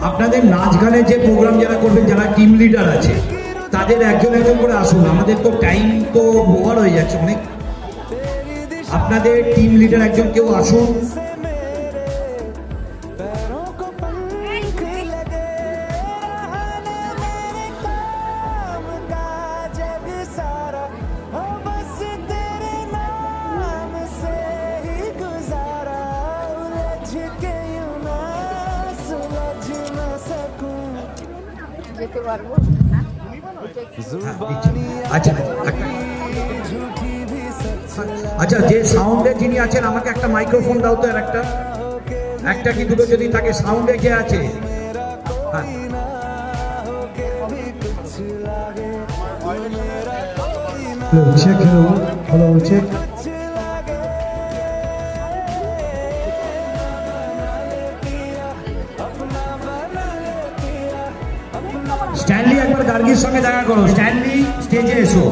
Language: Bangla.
আপনাদের নাচ গানের যে প্রোগ্রাম যারা করবেন, যারা টিম লিডার আছে, তাদের একজন একজন করে আসুন। আমাদের তো টাইম তো ওভার হয়ে যাচ্ছে অনেক। আপনাদের টিম লিডার একজন কেউ আসুন। যেতে পারবো। আচ্ছা আচ্ছা, যে সাউন্ডে যিনি আছেন আমাকে একটা মাইক্রোফোন দাও তো, একটা কি দুটো যদি থাকে, সাউন্ডে কে আছে? হ্যাঁ, চেক হ্যালো চেক। স্ট্যানলি একবার গার্গির সঙ্গে দেখা করো। স্ট্যানলি স্টেজে এসো।